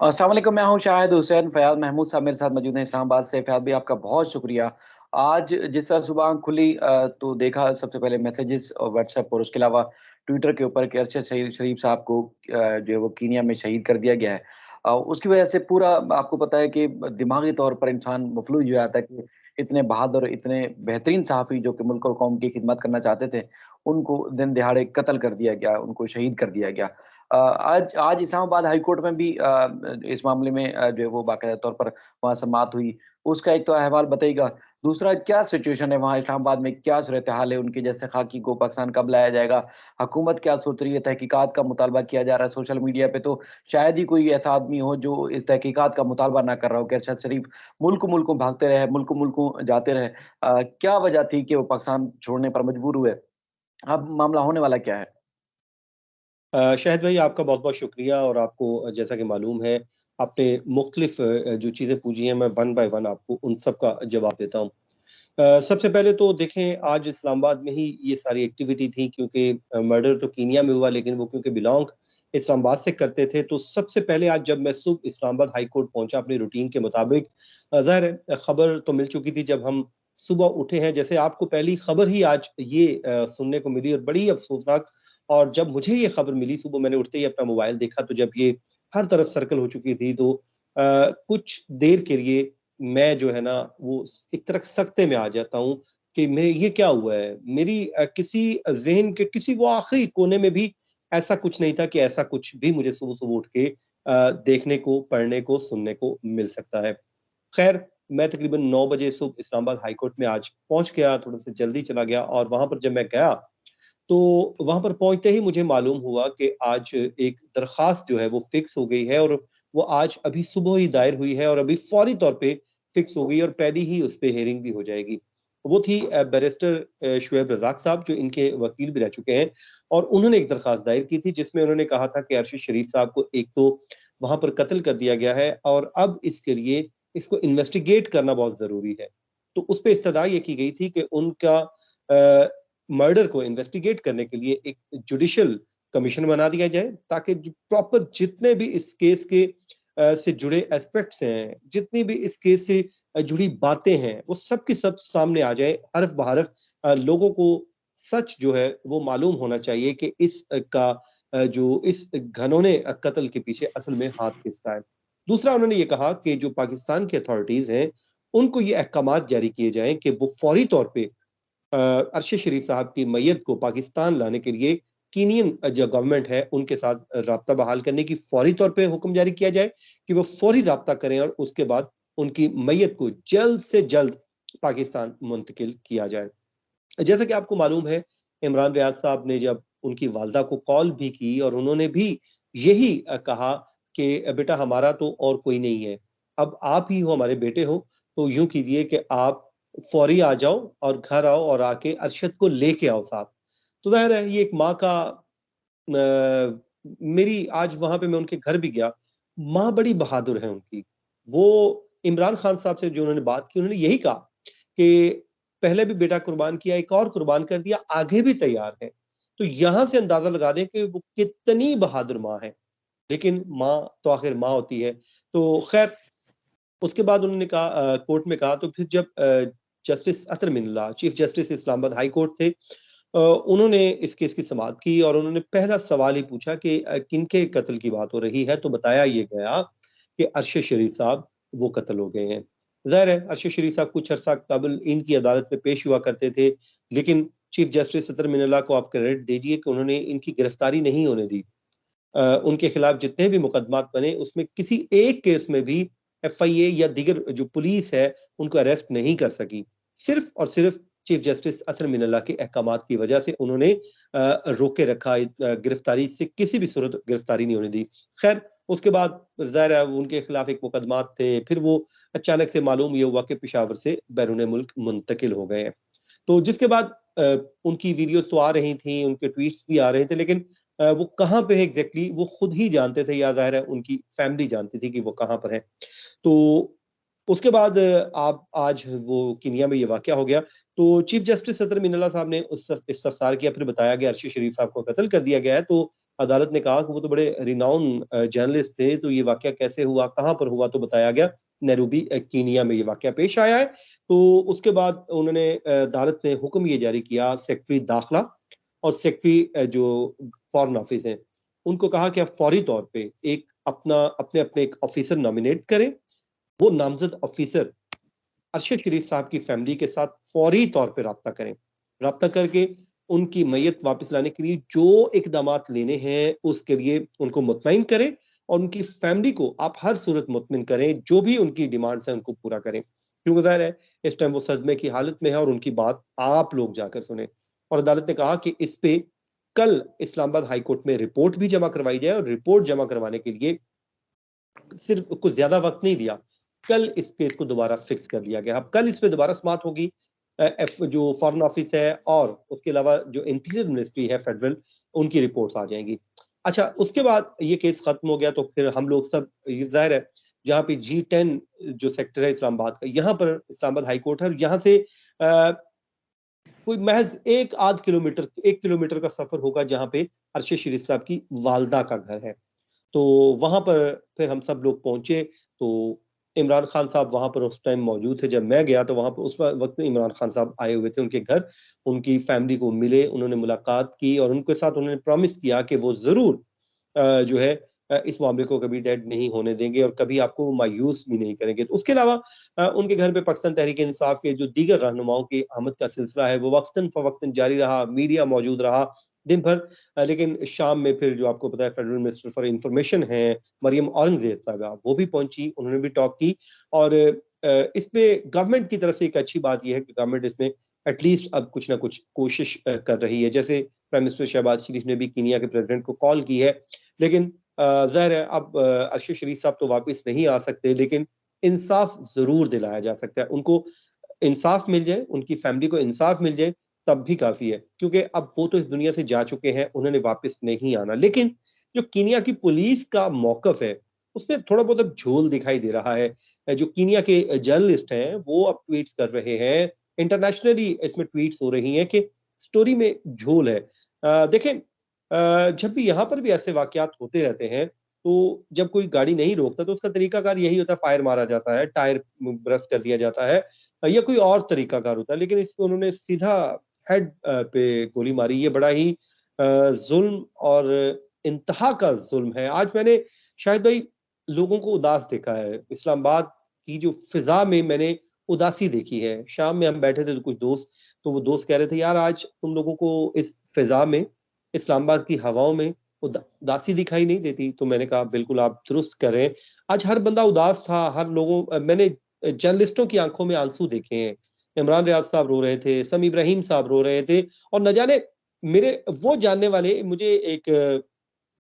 अस्सलाम वालेकुम, मैं हूँ शाहिद हुसैन। फ़याज़ महमूद साहब मेरे साथ मौजूद हैं इस्लामाबाद से। फ़याज़ भाई, आपका बहुत शुक्रिया। आज जिस तरह सुबह आँख खुली तो देखा सबसे पहले मैसेजेस और व्हाट्सएप और उसके अलावा ट्विटर के ऊपर कि अरशद शरीफ साहब को जो है वो कीनिया में शहीद कर दिया गया है। उसकी वजह से पूरा आपको पता है कि दिमागी तौर पर इंसान मफ़लूज हो जाता है कि इतने बहादुर, इतने बेहतरीन सहाफ़ी जो कि मुल्क और कौम की खिदमत करना चाहते थे, उनको दिन दहाड़े कत्ल कर दिया गया, उनको शहीद कर दिया गया। आज आज इस्लामाबाद हाई कोर्ट में भी इस मामले में जो है वो बाकायदा तौर पर वहाँ समाअत हुई। उसका एक तो अहवाल बताइएगा। दूसरा, क्या सिचुएशन है वहाँ इस्लामाबाद में, क्या सूरत-ए-हाल है? उनके जैसे खाकी को पाकिस्तान कब लाया जाएगा? हुकूमत क्या सोच रही है? तहकीकात का मुतालबा किया जा रहा है सोशल मीडिया पे, तो शायद ही कोई ऐसा आदमी हो जो इस तहकीकात का मुतालबा ना कर रहा हो कि अरशद शरीफ मुल्क-मुल्कों भागते रहे, मुल्क-मुल्कों जाते रहे। क्या वजह थी कि वो पाकिस्तान छोड़ने पर मजबूर हुए? अब मामला होने वाला क्या है? शाहिद भाई, आपका बहुत-बहुत शुक्रिया। और आपको जैसा कि मालूम है, आपने मुख्तलिफ़ जो चीज़ें पूछी हैं, मैं वन बाय वन आपको उन सब का जवाब देता हूँ। सबसे पहले तो देखें, आज इस्लामाबाद में ही ये सारी एक्टिविटी थी, क्योंकि मर्डर तो कीनिया में हुआ, लेकिन वो क्योंकि बिलॉन्ग इस्लामाबाद से करते थे, तो सबसे पहले आज जब मैं सुबह इस्लामाबाद हाई कोर्ट पहुँचा अपनी रूटीन के मुताबिक, ज़ाहिर है खबर तो मिल चुकी थी जब हम सुबह उठे हैं। जैसे आपको पहली खबर ही आज ये सुनने को मिली, और बड़ी अफ़सोसनाक। और जब मुझे ये खबर मिली सुबह, मैंने उठते ही अपना मोबाइल देखा, तो जब ये हर तरफ सर्कल हो चुकी थी, तो कुछ देर के लिए मैं जो है ना वो एक तरह सकते में आ जाता हूँ कि मैं ये क्या हुआ है? मेरी किसी ज़हन के किसी वो आखिरी कोने में भी ऐसा कुछ नहीं था कि ऐसा कुछ भी मुझे सुबह-सुबह उठ के देखने को, पढ़ने को, सुनने को मिल सकता है। ख़ैर, मैं तकरीबन 9 बजे सुबह इस्लामाबाद हाई कोर्ट में आज पहुँच गया, थोड़ा-सा जल्दी चला गया, और वहाँ पर जब मैं गया, तो वहाँ पर पहुँचते ही मुझे मालूम हुआ कि आज एक दरख़्वास्त जो है वो फ़िक्स हो गई है, और वो आज अभी सुबह ही दायर हुई है, और अभी फ़ौरी तौर पे फ़िक्स हो गई, और पहली ही उस पे हियरिंग भी हो जाएगी। वो थी बैरिस्टर शुएब रज़ाक साहब, जो इनके वकील भी रह चुके हैं, और उन्होंने एक दरख़्वास्त दायर की थी, जिसमें उन्होंने कहा था कि अरशद शरीफ साहब को एक तो वहाँ पर कत्ल कर दिया गया है, और अब इसके लिए इसको इन्वेस्टिगेट करना बहुत ज़रूरी है। तो उस पे इस्तदा ये की गई थी कि उनका अ, मर्डर को इन्वेस्टिगेट करने के लिए एक जुडिशियल कमीशन बना दिया जाए, ताकि जो प्रॉपर जितने भी इस केस के से जुड़े एस्पेक्ट्स हैं, जितनी भी इस केस से जुड़ी बातें हैं, वो सब की सब सामने आ जाए, हरफ बहरफ। लोगों को सच जो है वो मालूम होना चाहिए कि जो इस घिनौने कत्ल के पीछे असल में हाथ किसका है। दूसरा, उन्होंने ये कहा कि जो पाकिस्तान की अथॉरिटीज़ हैं, उनको ये अहकामात जारी किए जाएँ कि वो फौरी तौर पे अरशद शरीफ साहब की मैयत को पाकिस्तान लाने के लिए कीनियन जो गवर्नमेंट है, उनके साथ राब्ता बहाल करने की फौरी तौर पे हुक्म जारी किया जाए, कि वो फौरी राब्ता करें, और उसके बाद उनकी मैयत को जल्द से जल्द पाकिस्तान मुंतकिल किया जाए। जैसा कि आपको मालूम है, इमरान रियाज साहब ने जब उनकी वालिदा को कॉल भी की, और उन्होंने भी यही कहा कि बेटा, हमारा तो और कोई नहीं है, अब आप ही हो, हमारे बेटे हो, तो यूँ कीजिए कि आप फौरी आ जाओ और घर आओ, और आके अरशद को लेके आओ साथ। तो ज़ाहिर है ये एक माँ का मेरी आज वहाँ पे मैं उनके घर भी गया, माँ बड़ी बहादुर है उनकी। वो इमरान खान साहब से जो उन्होंने बात की, उन्होंने यही कहा कि पहले भी बेटा कुर्बान किया, एक और कुर्बान कर दिया, आगे भी तैयार है। तो यहाँ से अंदाज़ा लगा दें कि वो कितनी बहादुर माँ है। लेकिन माँ तो आखिर माँ होती है। तो ख़ैर, उसके बाद उन्होंने कहा, कोर्ट में कहा, तो फिर जब justice Athar Minallah chief justice Islamabad high court थे, उन्होंने इस केस की समाअत की, और उन्होंने पहला सवाल ही पूछा कि किनके कत्ल की बात हो रही है? तो बताया ये गया कि अरशद शरीफ साहब वो कत्ल हो गए हैं। ज़ाहिर है अरशद शरीफ साहब कुछ अरसा कबल इनकी अदालत में पेश हुआ करते थे, लेकिन चीफ जस्टिस अतर मिनल्ला को आप क्रेडिट दीजिए कि उन्होंने इनकी गिरफ्तारी नहीं होने दी। उनके खिलाफ जितने भी मुकदमात बने, उसमें किसी एक केस में भी एफआईए या दीगर जो पुलिस है, उनको अरेस्ट नहीं कर सकी। सिर्फ़ और सिर्फ़ चीफ जस्टिस अतर मिनल्ला के अहकामात की वजह से उन्होंने रोके रखा, गिरफ्तारी से किसी भी सूरत गिरफ्तारी नहीं होने दी। ख़ैर, उसके बाद ज़ाहिर है उनके खिलाफ एक मुकदमात थे, फिर वो अचानक से मालूम ये हुआ कि पेशावर से बैरून मुल्क मुंतकिल हो गए हैं। तो जिसके बाद उनकी वीडियोज़ तो आ रही थी, उनके ट्वीट्स भी आ रहे थे, लेकिन वो कहाँ पे है एग्ज़ैक्टली वो खुद ही जानते थे, या ज़ाहिर है उनकी फैमिली जानती थी कि वो कहाँ पर हैं। तो उसके बाद आप आज वो कीनिया में ये वाक़या हो गया, तो चीफ जस्टिस सदर मिनल्ला साहब ने उस इस्तफ़सार किया, फिर बताया गया अरशद शरीफ साहब को कत्ल कर दिया गया है, तो अदालत ने कहा कि वो तो बड़े रिनाउन जर्नलिस्ट थे, तो ये वाकया कैसे हुआ, कहाँ पर हुआ, तो बताया गया नैरोबी कीनिया में ये वाकया पेश आया है। तो उसके बाद उन्होंने अदालत ने हुक्म ये जारी किया सेक्रेटरी दाखिला और सेक्रेटरी जो फॉरेन ऑफिस हैं, उनको कहा कि आप फौरी तौर पे एक अपने अपने एक ऑफिसर नॉमिनेट करें। वो नामजद ऑफिसर अरशद शरीफ साहब की फैमिली के साथ फौरी तौर पे राब्ता करें। राब्ता करके उनकी मैयत वापस लाने के लिए जो इकदामात लेने हैं, उसके लिए उनको मुतमईन करें और उनकी फैमिली को आप हर सूरत मुतमिन करें, जो भी उनकी डिमांड्स हैं उनको पूरा करें। क्योंकि ज़ाहिर है इस टाइम वो सदमे की हालत में है और उनकी बात आप लोग जाकर सुने। और अदालत ने कहा कि इस पे कल इस्लामाबाद हाई कोर्ट में रिपोर्ट भी जमा करवाई जाए और रिपोर्ट जमा करवाने के लिए सिर्फ कुछ ज्यादा वक्त नहीं दिया, कल इस केस को दोबारा फिक्स कर लिया गया। अब कल इस पे दोबारा समाअत होगी। जो फॉरेन ऑफिस है और उसके अलावा जो इंटीरियर मिनिस्ट्री है फेडरल, उनकी रिपोर्ट्स आ जाएंगी। अच्छा, उसके बाद ये केस खत्म हो गया तो फिर हम लोग सब, जाहिर है जहाँ पे G10 जो सेक्टर है इस्लामाबाद का, यहाँ पर इस्लामाबाद हाई कोर्ट है और यहाँ से कोई महज 1 किलोमीटर का सफर होगा जहाँ पे अरशद शरीफ साहब की वालदा का घर है। तो वहां पर फिर हम सब लोग पहुंचे। तो इमरान खान साहब वहां पर उस टाइम मौजूद थे जब मैं गया, तो वहां पर उस वक्त इमरान खान साहब आए हुए थे उनके घर। उनकी फैमिली को मिले, उन्होंने मुलाकात की और उनके साथ उन्होंने प्रॉमिस किया कि वो जरूर जो है इस मामले को कभी डेड नहीं होने देंगे और कभी आपको मायूस भी नहीं करेंगे। तो उसके अलावा उनके घर पे पाकिस्तान तहरीक इंसाफ के जो दीगर रहनुमाओं की आमद का सिलसिला है वो वक्तन फवक्तन जारी रहा, मीडिया मौजूद रहा दिन भर। लेकिन शाम में फिर जो आपको पता है फेडरल मिनिस्टर फॉर इंफॉर्मेशन है मरियम औरंगजेब साहबा, वो भी पहुंची, उन्होंने भी टॉक की। और इसमें गवर्नमेंट की तरफ से एक अच्छी बात यह है कि गवर्नमेंट इसमें एटलीस्ट अब कुछ ना कुछ कोशिश कर रही है। जैसे प्राइम मिनिस्टर शहबाज शरीफ ने भी कीनिया के प्रेसिडेंट को कॉल की है। लेकिन ज़ाहिर है अब अरशद शरीफ साहब तो वापस नहीं आ सकते, लेकिन इंसाफ ज़रूर दिलाया जा सकता है। उनको इंसाफ मिल जाए, उनकी फैमिली को इंसाफ मिल जाए, तब भी काफ़ी है। क्योंकि अब वो तो इस दुनिया से जा चुके हैं, उन्होंने वापस नहीं आना। लेकिन जो कीनिया की पुलिस का मौक़िफ़ है, उसमें थोड़ा बहुत अब झोल दिखाई दे रहा है। जो कीनिया के जर्नलिस्ट हैं, वो अब ट्वीट्स कर रहे हैं, इंटरनेशनली इसमें ट्वीट्स हो रही हैं कि स्टोरी में झोल है। देखें, जब भी यहाँ पर भी ऐसे वाक़यात होते रहते हैं, तो जब कोई गाड़ी नहीं रोकता तो उसका तरीकाकार यही होता है, फायर मारा जाता है, टायर ब्रस्ट कर दिया जाता है या कोई और तरीकाकार होता है। लेकिन इस पे उन्होंने सीधा हेड पे गोली मारी। ये बड़ा ही ज़ुल्म और इंतहा का ज़ुल्म है। आज मैंने शाहिद भाई लोगों को उदास देखा है। इस्लामाबाद की जो फ़िज़ा में मैंने उदासी देखी है। शाम में हम बैठे थे तो कुछ दोस्त, तो वो दोस्त कह रहे थे, यार आज तुम लोगों को इस फ़िज़ा में, इस्लामाबाद की हवाओं में उदासी दिखाई नहीं देती। तो मैंने कहा बिल्कुल आप दुरुस्त कर रहे हैं। आज हर बंदा उदास था, हर लोगों मैंने जर्नलिस्टों की आंखों में आंसू देखे हैं। इमरान रियाज साहब रो रहे थे, समी इब्राहिम साहब रो रहे थे और न जाने मेरे वो जानने वाले, मुझे एक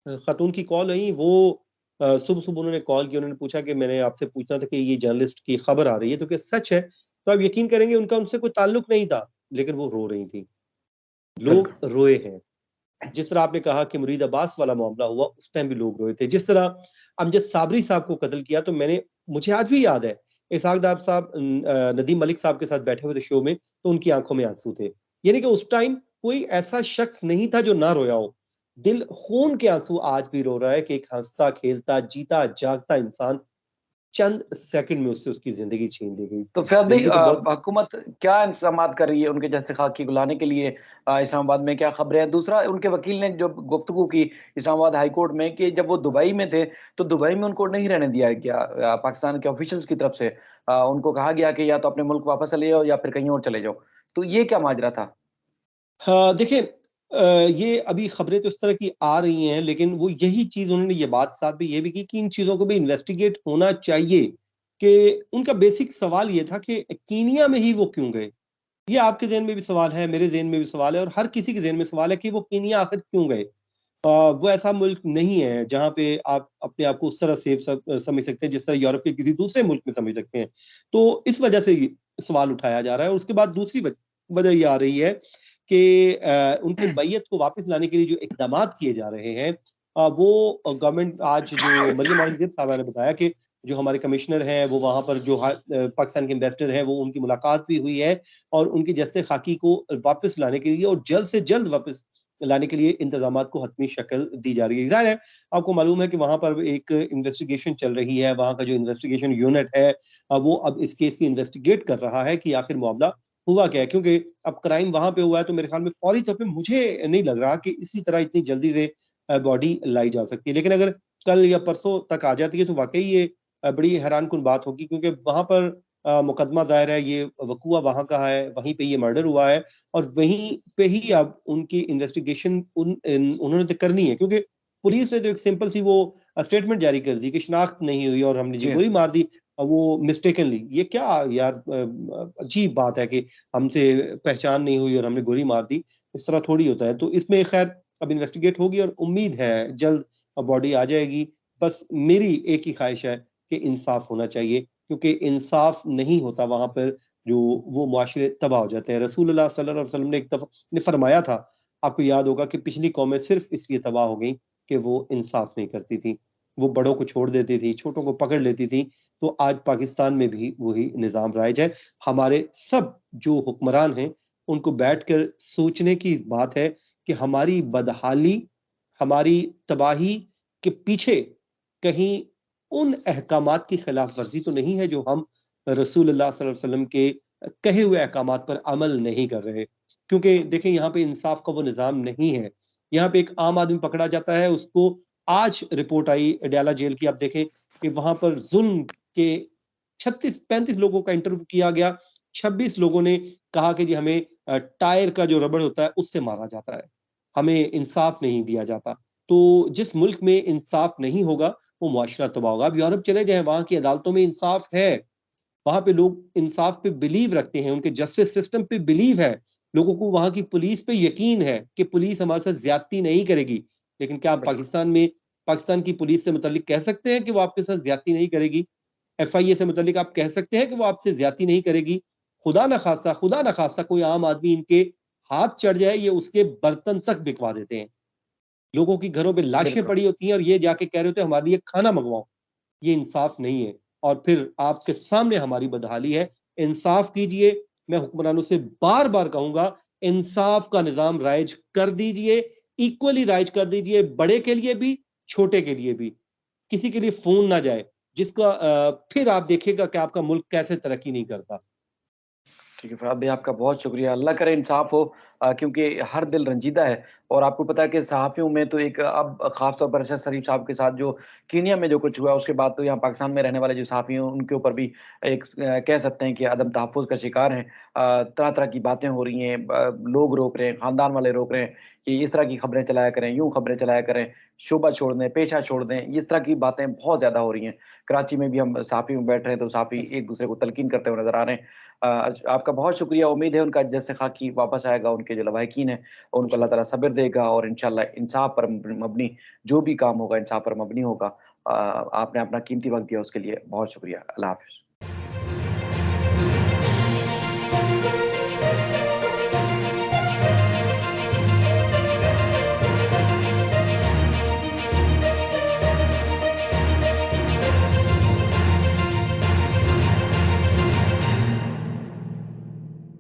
खातून की कॉल आई, वो सुबह-सुबह उन्होंने कॉल किया, उन्होंने पूछा कि मैंने आपसे पूछना था कि ये जर्नलिस्ट की खबर आ रही है, तो क्या सच है? तो आप यकीन करेंगे उनका उनसे कोई ताल्लुक नहीं था, लेकिन वो रो रही थी। लोग बिल्कुल। रोए हैं। जिस तरह आपने कहा कि मुरीद अब्बास वाला मामला हुआ, उस टाइम भी लोग रोए थे। जिस तरह अमजद साबरी साहब को कत्ल किया, तो मुझे आज भी याद है, इसहाक डार साहब नदीम मलिक साहब के साथ बैठे हुए थे शो में, तो उनकी आँखों में आँसू थे। यानी कि उस टाइम कोई ऐसा शख्स नहीं था जो ना रोया हो। दिल खून के आँसू आज भी रो रहा है कि एक हँसता, खेलता, जीता, जागता इंसान चंद सेकंड में उससे उसकी ज़िंदगी छीन ली गई। तो फ़ैज़ भाई ज़िंदगी तो बहुत हुकूमत क्या इंतज़ामात कर रही है उनके जैसे खाकी को लाने के लिए? इस्लामाबाद में क्या ख़बरें हैं? दूसरा, उनके वकील ने जो गुफ्तगू की इस्लामाबाद हाई कोर्ट में कि जब वो दुबई में थे, तो दुबई में उनको नहीं रहने दिया गया पाकिस्तान के ऑफ़िशियल्स की तरफ से। उनको कहा गया कि या तो अपने मुल्क वापस चले जाओ या फिर कहीं और चले जाओ। तो ये क्या माजरा था? हाँ, देखिए ये अभी खबरें तो इस तरह की आ रही हैं, लेकिन वो यही चीज़ उन्होंने ये बात साथ में ये भी की कि इन चीज़ों को भी इन्वेस्टिगेट होना चाहिए। कि उनका बेसिक सवाल ये था कि कीनिया में ही वो क्यों गए? ये आपके ज़हन में भी सवाल है, मेरे ज़हन में भी सवाल है और हर किसी के ज़हन में सवाल है कि वो कीनिया आखिर क्यों गए? वो ऐसा मुल्क नहीं है जहाँ पे आप अपने आप को उस तरह सेफ समझ सकते हैं जिस तरह यूरोप के किसी दूसरे मुल्क में समझ सकते हैं। तो इस वजह से ये सवाल उठाया जा रहा है और उसके बाद दूसरी वजह ये आ रही है कि उनकी मैयत को वापस लाने के लिए जो इक़दामात किए जा रहे हैं, वो गवर्नमेंट, आज जो मरियम औरंगज़ेब साहबा ने बताया कि जो हमारे कमिश्नर हैं वो वहाँ पर जो पाकिस्तान के एम्बेसडर हैं वो उनकी मुलाकात भी हुई है और उनकी जस्ते खाकी को वापस लाने के लिए और जल्द से जल्द वापस लाने के लिए इंतजामात को हतमी शक्ल दी जा रही है। ज़ाहिर है, आपको मालूम है कि वहाँ पर एक इन्वेस्टिगेशन चल रही है, वहाँ का जो इन्वेस्टिगेशन यूनिट है वो अब इस केस की इन्वेस्टिगेट कर रहा है कि आखिर मामला हुआ क्या है? क्योंकि अब क्राइम वहाँ पे हुआ है, तो मेरे ख्याल में फौरी तौर पे मुझे नहीं लग रहा कि इसी तरह इतनी जल्दी से बॉडी लाई जा सकती है। लेकिन अगर कल या परसों तक आ जाती है, तो वाक़ई ये बड़ी हैरानकुन बात होगी, क्योंकि वहाँ पर मुकदमा दायर है, ये वक़ूआ वहाँ का है, वहीं पे ये मर्डर हुआ है और वहीं पे ही अब उनकी इन्वेस्टिगेशन उन्होंने तो करनी है, क्योंकि पुलिस ने तो एक सिंपल सी वो स्टेटमेंट जारी कर दी कि शिनाख्त नहीं हुई और हमने जी जी। गोली मार दी, वो मिस्टेकनली। ये क्या यार अजीब बात है कि हमसे पहचान नहीं हुई और हमने गोली मार दी, इस तरह थोड़ी होता है। तो इसमें खैर अब इन्वेस्टिगेट होगी और उम्मीद है जल्द बॉडी आ जाएगी। बस मेरी एक ही ख्वाहिश है कि इंसाफ होना चाहिए, क्योंकि इंसाफ नहीं होता वहाँ पर जो वो मुआशरे तबाह हो जाते हैं। रसूलुल्लाह सल्लल्लाहु अलैहि वसल्लम ने एक दफ़ा ने फरमाया था, आपको याद होगा कि पिछली कौमें सिर्फ़ इसलिए तबाह हो गईं कि वो इंसाफ नहीं करती थीं। वो बड़ों को छोड़ देती थी, छोटों को पकड़ लेती थी, तो आज पाकिस्तान में भी वही निज़ाम राइज है। हमारे सब जो हुक्मरान हैं, उनको बैठकर सोचने की बात है कि हमारी बदहाली, हमारी तबाही के पीछे कहीं उन अहकामात की खिलाफ वर्जी तो नहीं है जो हम रसूलुल्लाह सल्लल्लाहु अलैहि वसल्लम के कहे हुए अहकामात पर अमल नहीं कर रहे। क्योंकि देखिए, यहाँ पे इंसाफ का वो निज़ाम नहीं है। यहाँ पे एक आम आदमी पकड़ा जाता है, उसको आज रिपोर्ट आई अडयाला जेल की, आप देखें कि वहाँ पर ज़ुल्म के 36-35 लोगों का इंटरव्यू किया गया। 26 लोगों ने कहा कि जी हमें टायर का जो रबड़ होता है उससे मारा जाता है। हमें इंसाफ नहीं दिया जाता। तो जिस मुल्क में इंसाफ नहीं होगा, वो मुआशरा तबाह होगा। आप यूरोप चले जाएँ, वहाँ की अदालतों में इंसाफ है। वहाँ पे लोग इंसाफ पे बिलीव रखते हैं, उनके जस्टिस सिस्टम पे बिलीव है। लोगों को वहाँ की पुलिस पे यकीन है कि पुलिस हमारे साथ ज़्यादती नहीं करेगी। लेकिन क्या आप बिल्कुल। पाकिस्तान की पुलिस से मुतल्लिक कह सकते हैं कि वो आपके साथ ज़्यादती नहीं करेगी? एफआईए से मुतल्लिक आप कह सकते हैं कि वो आपसे ज़्यादती नहीं करेगी? खुदा ना ख़ास्ता कोई आम आदमी इनके हाथ चढ़ जाए, ये उसके बर्तन तक बिकवा देते हैं। लोगों की घरों पे लाशें बिल्कुल। पड़ी होती हैं और ये जाके कह रहे होते हैं हमारे लिए खाना मँगवाओ। ये इंसाफ नहीं है और फिर आपके सामने हमारी बदहाली है। इंसाफ कीजिए। मैं हुक्मरानों से बार-बार कहूँगा, इंसाफ का निज़ाम राइज कर दीजिए, इक्वली राइज कर दीजिए, बड़े के लिए भी, छोटे के लिए भी। किसी के लिए फ़ोन ना जाए, जिसका फिर आप देखिएगा कि आपका मुल्क कैसे तरक्की नहीं करता। ठीक है, फ़याज़ भाई आपका बहुत शुक्रिया। अल्लाह करे इंसाफ़ हो, क्योंकि हर दिल रंजीदा है और आपको पता है कि सहाफ़ियों में तो एक अब ख़ास तौर पर अरशद शरीफ़ साहब के साथ जो कीनिया में जो कुछ हुआ, उसके बाद तो यहाँ पाकिस्तान में रहने वाले जो सहाफ़ी हैं, उनके ऊपर भी एक कह सकते हैं कि अदम तहफ़्फ़ुज़ का शिकार हैं। तरह-तरह की बातें हो रही हैं, लोग रोक रहे हैं, ख़ानदान वाले रोक रहे हैं कि इस तरह की खबरें चलाया करें, यूँ खबरें चलाया करें, शोबा छोड़ दें, पेशा छोड़ दें, इस तरह की बातें बहुत ज़्यादा हो रही हैं। कराची में भी हम सहाफ़ी में बैठ रहे हैं, तो सहाफ़ी एक-दूसरे को तलक़ीन करते हुए नज़र आ रहे हैं। आपका बहुत शुक्रिया, उम्मीद है उनका जैसे खाकी वापस आएगा, उनके जो लवाहिकीन हैं, उनको अल्लाह ताला इंशाअल्लाह। सब्र देगा और इंशाअल्लाह इंसाफ पर मबनी जो भी काम होगा, इंसाफ पर मबनी होगा। आपने अपना कीमती वक़्त दिया उसके लिए बहुत शुक्रिया। अल्लाह हाफ़िज़।